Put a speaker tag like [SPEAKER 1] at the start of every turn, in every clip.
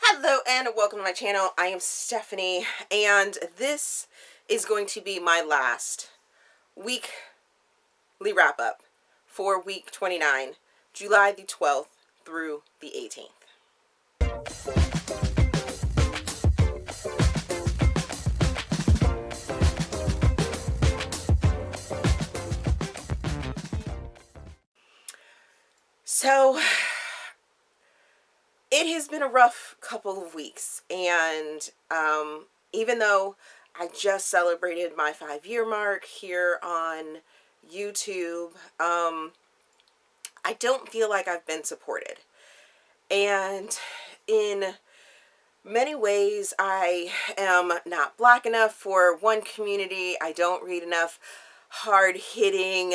[SPEAKER 1] Hello and welcome to my channel. I am Stephanie and this is going to be my last weekly wrap up for week 29, July the 12th through the 18th. So it has been a rough couple of weeks, and even though I just celebrated my 5-year mark here on YouTube, I don't feel like I've been supported. And in many ways, I am not Black enough for one community. I don't read enough hard-hitting,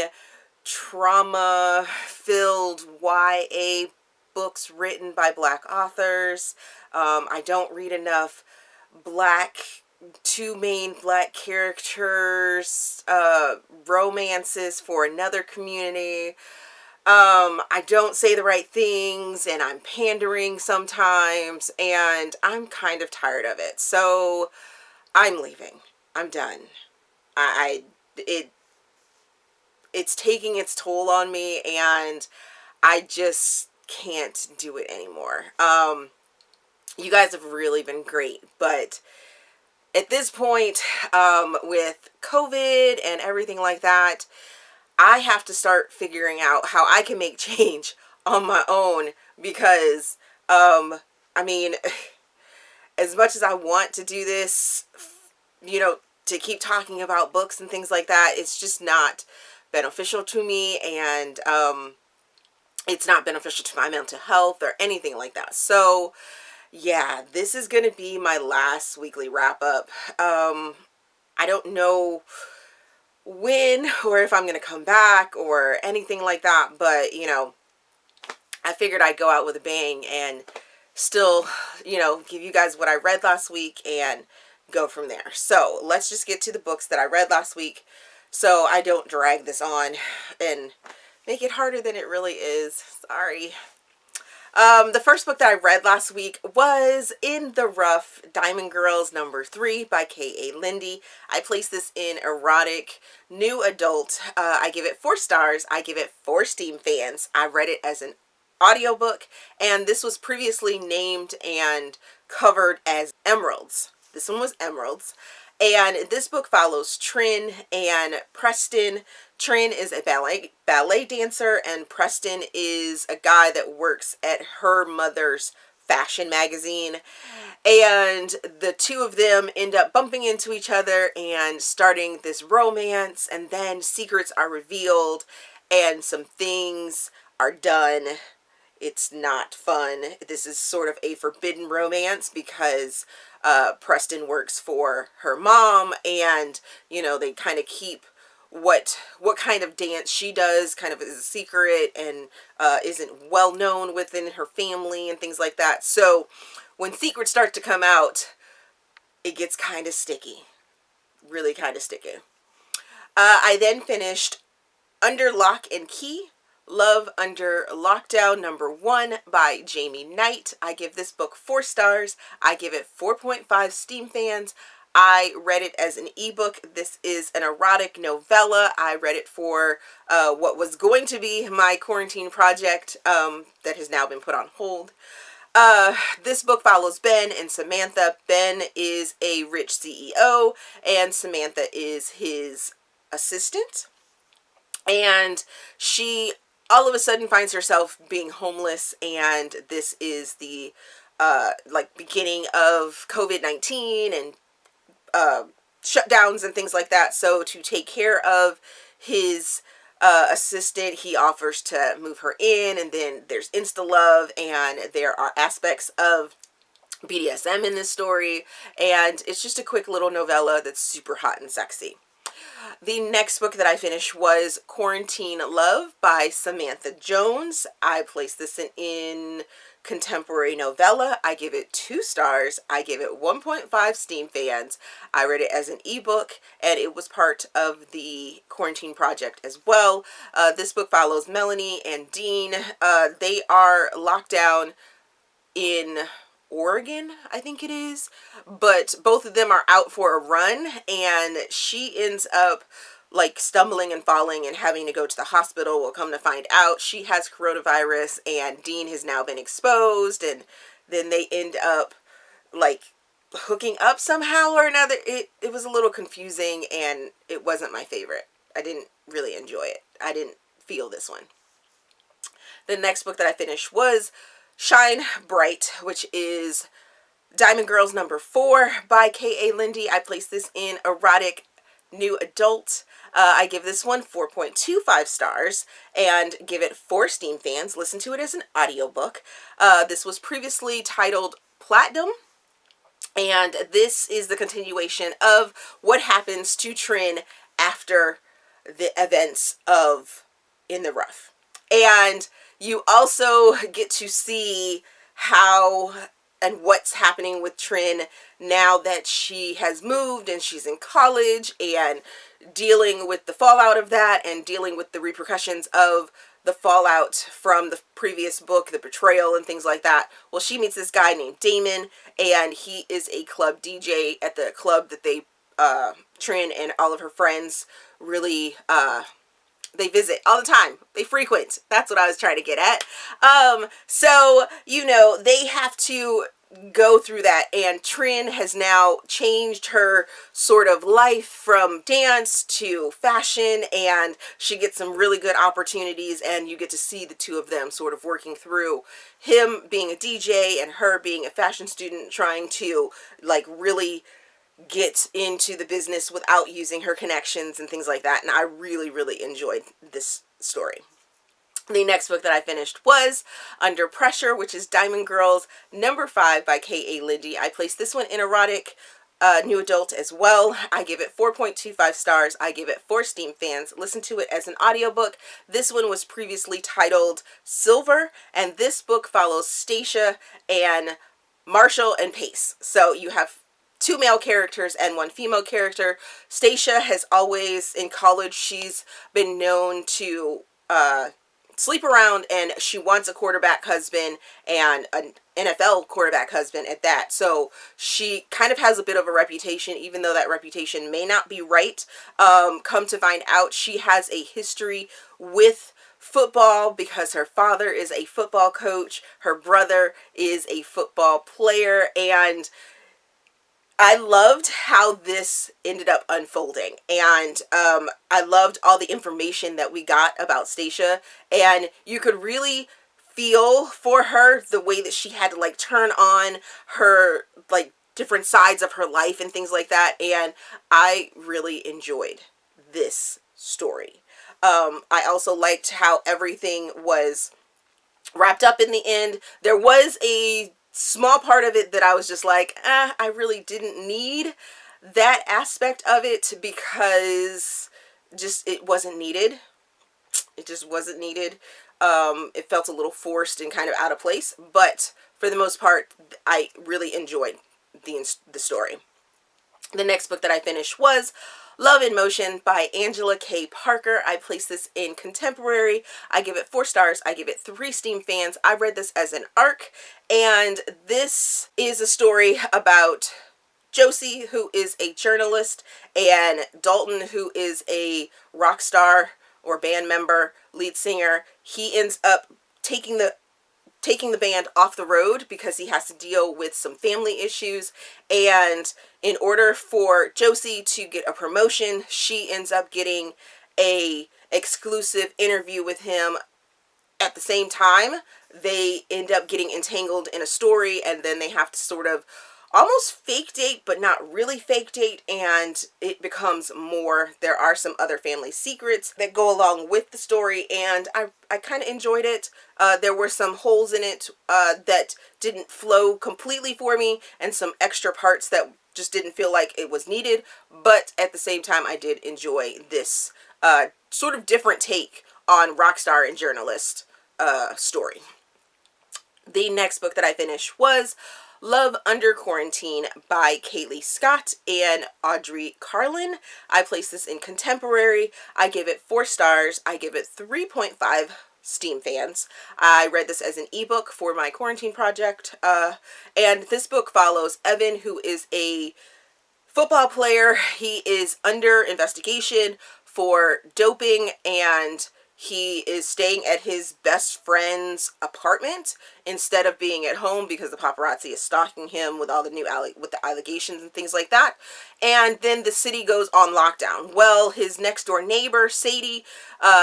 [SPEAKER 1] trauma-filled YA books written by Black authors. I don't read enough two main Black characters, romances for another community. I don't say the right things, and I'm pandering sometimes, and I'm kind of tired of it. So I'm leaving. I'm done. It's taking its toll on me, and I just can't do it anymore. You guys have really been great, but at this point, with COVID and everything like that, I have to start figuring out how I can make change on my own, because I mean, as much as I want to do this, to keep talking about books and things like that, it's just not beneficial to me, and it's not beneficial to my mental health or anything like that. So yeah, this is going to be my last weekly wrap up. I don't know when or if I'm going to come back or anything like that, but I figured I'd go out with a bang and still, give you guys what I read last week and go from there. So let's just get to the books that I read last week, so I don't drag this on and make it harder than it really is. Sorry. The first book that I read last week was In the Rough, Diamond Girls #3 by KA Linde. I placed this in erotic, new adult. I give it 4 stars. I give it 4 Steam fans. I read it as an audiobook, and this was previously named and covered as Emeralds. This one was Emeralds. And this book follows Trin and Preston. Trin is a ballet dancer, and Preston is a guy that works at her mother's fashion magazine. And the two of them end up bumping into each other and starting this romance, and then secrets are revealed and some things are done. It's not fun. This is sort of a forbidden romance because Preston works for her mom, and they kind of keep what kind of dance she does kind of as a secret, and isn't well known within her family and things like that. So when secrets start to come out, it gets kind of sticky, really kind of sticky. I then finished Under Lock and Key, Love Under Lockdown #1 by Jamie Knight. I give this book 4 stars. I give it 4.5 Steam fans. I read it as an ebook. This is an erotic novella. I read it for what was going to be my quarantine project that has now been put on hold. This book follows Ben and Samantha. Ben is a rich CEO, and Samantha is his assistant. And she all of a sudden finds herself being homeless, and this is the beginning of COVID-19 and shutdowns and things like that. So to take care of his assistant, he offers to move her in, and then there's insta-love, and there are aspects of BDSM in this story, and it's just a quick little novella that's super hot and sexy. The next book that I finished was Quarantine Love by Samantha Jones. I placed this in contemporary novella. I give it 2 stars. I give it 1.5 Steam fans. I read it as an ebook, and it was part of the quarantine project as well. This book follows Melanie and Dean. They are locked down in Oregon, I think it is. But both of them are out for a run, and she ends up like stumbling and falling and having to go to the hospital. We'll come to find out she has coronavirus, and Dean has now been exposed, and then they end up like hooking up somehow or another. It was a little confusing, and it wasn't my favorite. I didn't really enjoy it. I didn't feel this one. The next book that I finished was Shine Bright, which is Diamond Girls #4 by KA Linde. I placed this in erotic new adult. I give this one 4.25 stars and give it 4 Steam fans. Listen to it as an audiobook. This was previously titled Platinum, and this is the continuation of what happens to Trin after the events of In the Rough. And you also get to see how and what's happening with Trin now that she has moved and she's in college, and dealing with the fallout of that and dealing with the repercussions of the fallout from the previous book, the betrayal and things like that. Well, she meets this guy named Damon, and he is a club DJ at the club that they, Trin and all of her friends really, they visit all the time. They frequent. That's what I was trying to get at. So, you know, they have to go through that, and Trin has now changed her sort of life from dance to fashion, and she gets some really good opportunities, and you get to see the two of them sort of working through, him being a DJ and her being a fashion student, trying to like really get into the business without using her connections and things like that. And I really, really enjoyed this story. The next book that I finished was Under Pressure, which is Diamond Girls #5 by KA Linde. I placed this one in erotic new adult as well. I give it 4.25 stars. I give it 4 Steam fans. Listen to it as an audiobook. This one was previously titled Silver, and this book follows Stacia and Marshall and Pace. So you have 2 male characters and 1 female character. Stacia has always, in college, she's been known to sleep around, and she wants a quarterback husband, and an NFL quarterback husband at that. So she kind of has a bit of a reputation, even though that reputation may not be right. Come to find out, she has a history with football because her father is a football coach, her brother is a football player, and I loved how this ended up unfolding, and I loved all the information that we got about Stacia, and you could really feel for her the way that she had to like turn on her like different sides of her life and things like that, and I really enjoyed this story. I also liked how everything was wrapped up in the end. There was a small part of it that I was just like, I really didn't need that aspect of it, because just it wasn't needed. It just wasn't needed. It felt a little forced and kind of out of place, but for the most part, I really enjoyed the story. The next book that I finished was Love in Motion by Angela K. Parker. I placed this in contemporary. I give it 4 stars. I give it 3 Steam fans. I read this as an arc, and this is a story about Josie, who is a journalist, and Dalton, who is a rock star or band member, lead singer. He ends up taking the band off the road because he has to deal with some family issues, and in order for Josie to get a promotion, she ends up getting a exclusive interview with him. At the same time, they end up getting entangled in a story, and then they have to sort of almost fake date, but not really fake date, and it becomes more. There are some other family secrets that go along with the story, and I kind of enjoyed it. There were some holes in it that didn't flow completely for me, and some extra parts that just didn't feel like it was needed, but at the same time, I did enjoy this sort of different take on rock star and journalist story. The next book that I finished was Love Under Quarantine by Kylie Scott and Audrey Carlan. I placed this in contemporary. I give it 4 stars. I give it 3.5 Steam fans. I read this as an ebook for my quarantine project, and this book follows Evan, who is a football player. He is under investigation for doping, and he is staying at his best friend's apartment instead of being at home because the paparazzi is stalking him with all the with the allegations and things like that. And then the city goes on lockdown. Well, his next door neighbor, Sadie,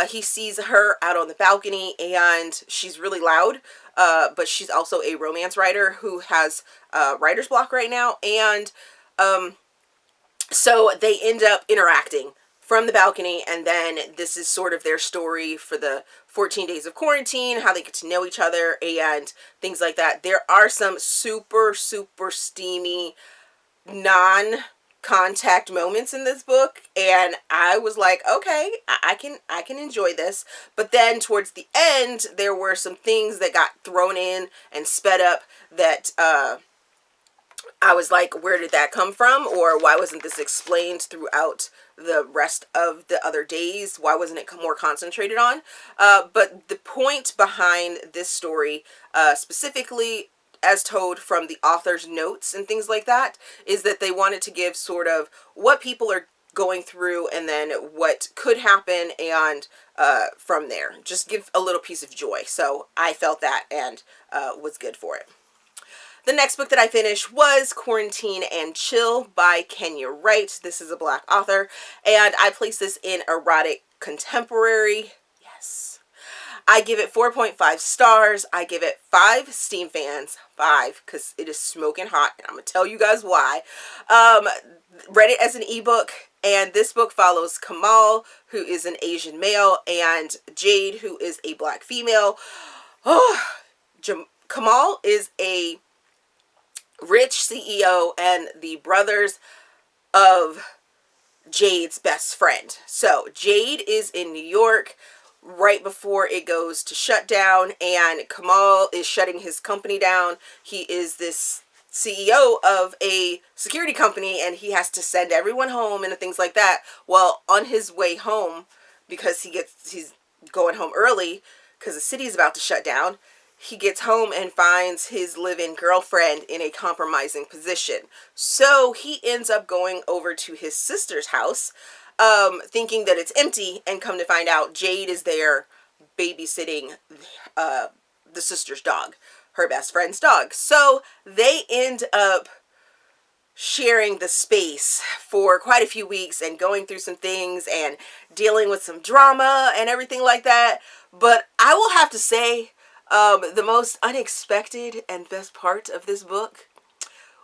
[SPEAKER 1] he sees her out on the balcony, and she's really loud, but she's also a romance writer who has writer's block right now, and so they end up interacting from the balcony, and then this is sort of their story for the 14 days of quarantine, how they get to know each other and things like that. There are some super, super steamy, non-contact moments in this book, and I was like, okay, I can enjoy this. But then towards the end, there were some things that got thrown in and sped up that I was like, where did that come from? Or why wasn't this explained throughout the rest of the other days? Why wasn't it more concentrated on? But the point behind this story, specifically as told from the author's notes and things like that, is that they wanted to give sort of what people are going through and then what could happen, and from there, just give a little piece of joy. So I felt that and was good for it. The next book that I finished was Quarantine and Chill by Wright. This is a Black author, and I placed this in erotic contemporary. Yes. I give it 4.5 stars. I give it 5 Steam fans. 5, because it is smoking hot, and I'm going to tell you guys why. Read it as an ebook, and this book follows Kamal, who is an Asian male, and Jade, who is a Black female. Oh, Kamal is a rich CEO and the brothers of Jade's best friend. So Jade is in New York right before it goes to shut down, and Kamal is shutting his company down. He is this CEO of a security company, and he has to send everyone home and things like that. Well, on his way home, because he's going home early because the city is about to shut down, he gets home and finds his live-in girlfriend in a compromising position. So he ends up going over to his sister's house, thinking that it's empty, and come to find out Jade is there babysitting the sister's dog, her best friend's dog. So they end up sharing the space for quite a few weeks and going through some things and dealing with some drama and everything like that. But I will have to say, the most unexpected and best part of this book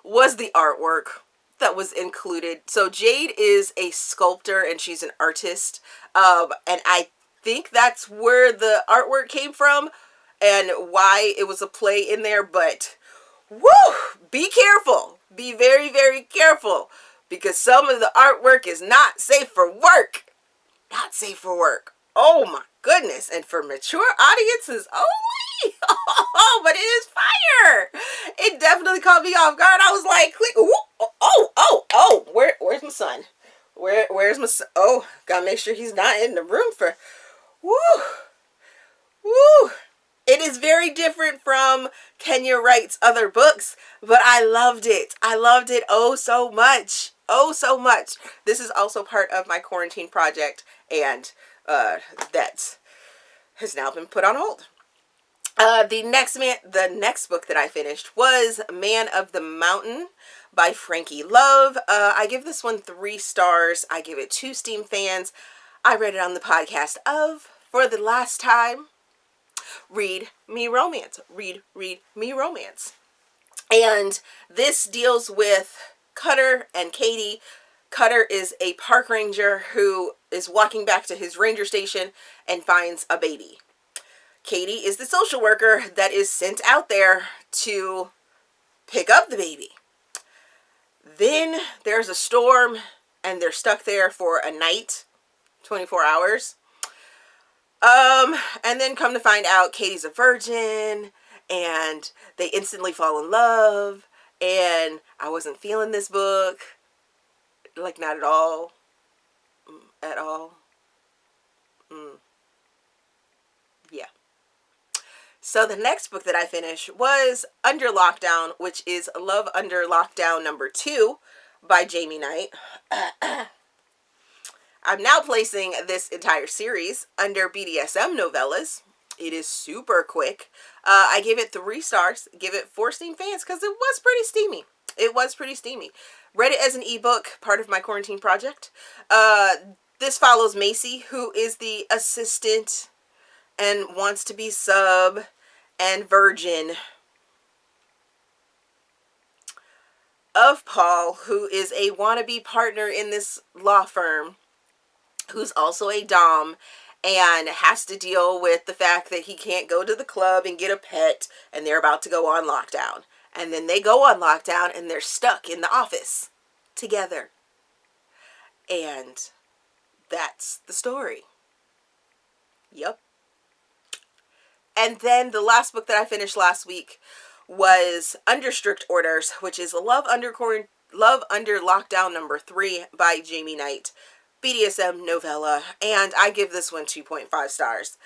[SPEAKER 1] was the artwork that was included. So Jade is a sculptor and she's an artist, and I think that's where the artwork came from and why it was a play in there. But woo, be careful, be very, very careful, because some of the artwork is not safe for work. Not safe for work. Oh my goodness. And for mature audiences only. Oh, but it is fire. It definitely caught me off guard. I was like, where's my son? Where's my son? Oh, gotta make sure he's not in the room for, woo. It is very different from Wright's other books, but I loved it. I loved it oh so much. Oh so much. This is also part of my quarantine project, and that has now been put on hold. The next book that I finished was Man of the Mountain by Frankie Love. I give this one 3 stars. I give it 2 Steam fans. I read it on the podcast of For the Last Time. Read Me Romance. Read Me Romance. And this deals with Cutter and Katie. Cutter is a park ranger who is walking back to his ranger station and finds a baby. Katie is the social worker that is sent out there to pick up the baby. Then there's a storm and they're stuck there for a night, 24 hours. And then come to find out Katie's a virgin and they instantly fall in love, and I wasn't feeling this book. Like, not at all. At all. Yeah. So the next book that I finished was Under Lockdown, which is Love Under Lockdown #2 by Jamie Knight. I'm now placing this entire series under BDSM novellas. It is super quick. I gave it 3 stars. Give it 4 steam fans because it was pretty steamy. It was pretty steamy. Read it as an ebook, part of my quarantine project. This follows Macy, who is the assistant and wants to be sub and virgin of Paul, who is a wannabe partner in this law firm, who's also a dom, and has to deal with the fact that he can't go to the club and get a pet, and they're about to go on lockdown. And then they go on lockdown, and they're stuck in the office together. And that's the story. Yep. And then the last book that I finished last week was Under Strict Orders, which is Love Under Lockdown #3 by Jamie Knight. BDSM novella, and I give this one 2.5 stars.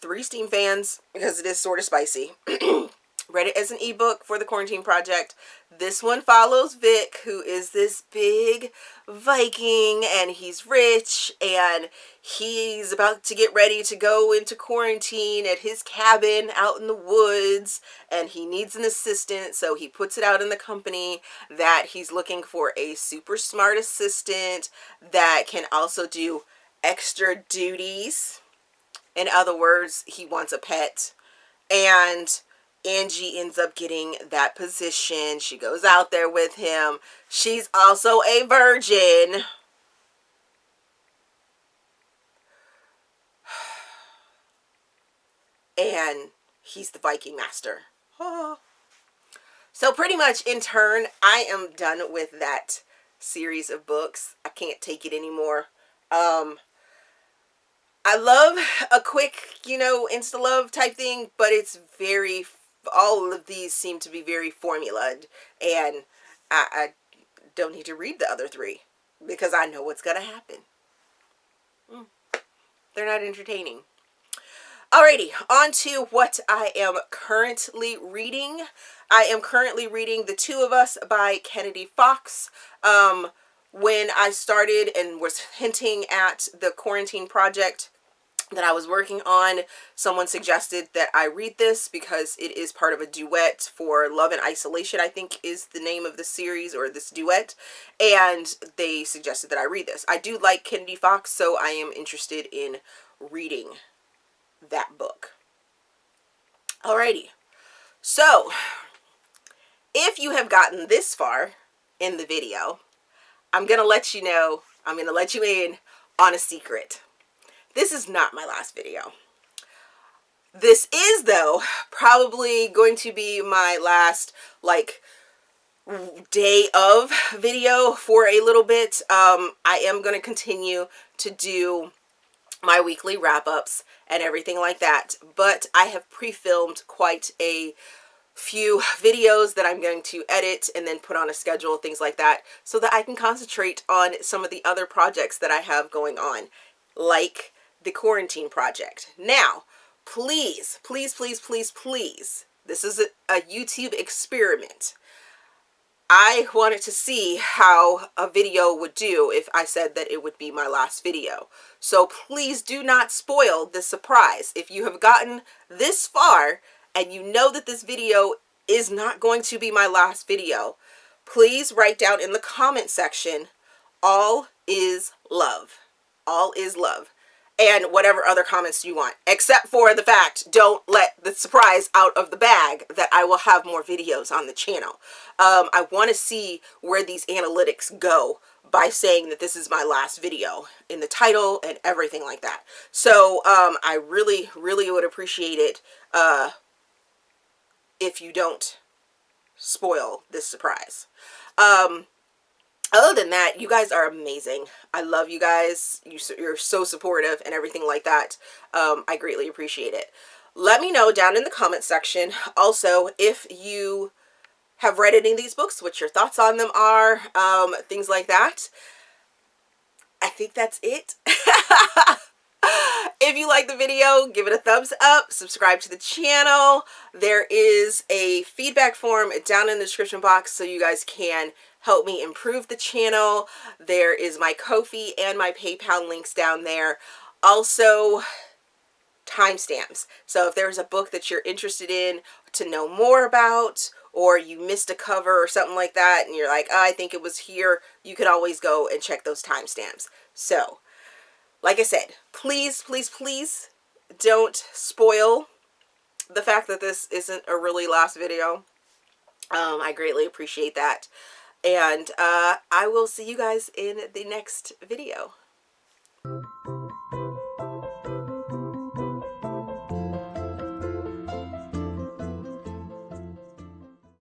[SPEAKER 1] 3 steam fans because it is sort of spicy. Read it as an ebook for the quarantine project. This one follows Vic, who is this big Viking, and he's rich, and he's about to get ready to go into quarantine at his cabin out in the woods, and he needs an assistant, so he puts it out in the company that he's looking for a super smart assistant that can also do extra duties. In other words, he wants a pet, and Angie ends up getting that position. She goes out there with him. She's also a virgin. And he's the Viking master. Oh. So pretty much in turn, I am done with that series of books. I can't take it anymore. I love a quick, insta love type thing, but it's all of these seem to be very formulaed, and I don't need to read the other 3 because I know what's going to happen. They're not entertaining. Alrighty, on to what I am currently reading. I am currently reading The Two of Us by Kennedy Fox. When I started and was hinting at the quarantine project that I was working on, someone suggested that I read this because it is part of a duet for Love and Isolation, I think is the name of the series, or this duet, and they suggested that I read this. I do like Kennedy Fox, so I am interested in reading that book. Alrighty, so if you have gotten this far in the video, I'm going to let you know, I'm going to let you in on a secret. This is not my last video. This is, though, probably going to be my last, day of video for a little bit. I am going to continue to do my weekly wrap-ups and everything like that, but I have pre-filmed quite a few videos that I'm going to edit and then put on a schedule, things like that, so that I can concentrate on some of the other projects that I have going on, like the quarantine project. Now, please, please, please, please, please, this is a YouTube experiment. I wanted to see how a video would do if I said that it would be my last video. So please do not spoil the surprise. If you have gotten this far and you know that this video is not going to be my last video, please write down in the comment section, all is love. All is love. And whatever other comments you want, except for the fact, don't let the surprise out of the bag that I will have more videos on the channel. I want to see where these analytics go by saying that this is my last video in the title and everything like that. So I really, really would appreciate it if you don't spoil this surprise. Other than that, you guys are amazing. I love you guys. You're so supportive and everything like that. I greatly appreciate it. Let me know down in the comment section also if you have read any of these books, what your thoughts on them are, things like that. I think that's it. If you like the video, give it a thumbs up, subscribe to the channel. There is a feedback form down in the description box so you guys can help me improve the channel. There is my Ko-fi and my PayPal links down there. Also, timestamps. So if there's a book that you're interested in to know more about, or you missed a cover or something like that, and you're like, oh, I think it was here, you can always go and check those timestamps. So, like I said, please, please, please don't spoil the fact that this isn't a really last video. I greatly appreciate that. And I will see you guys in the next video.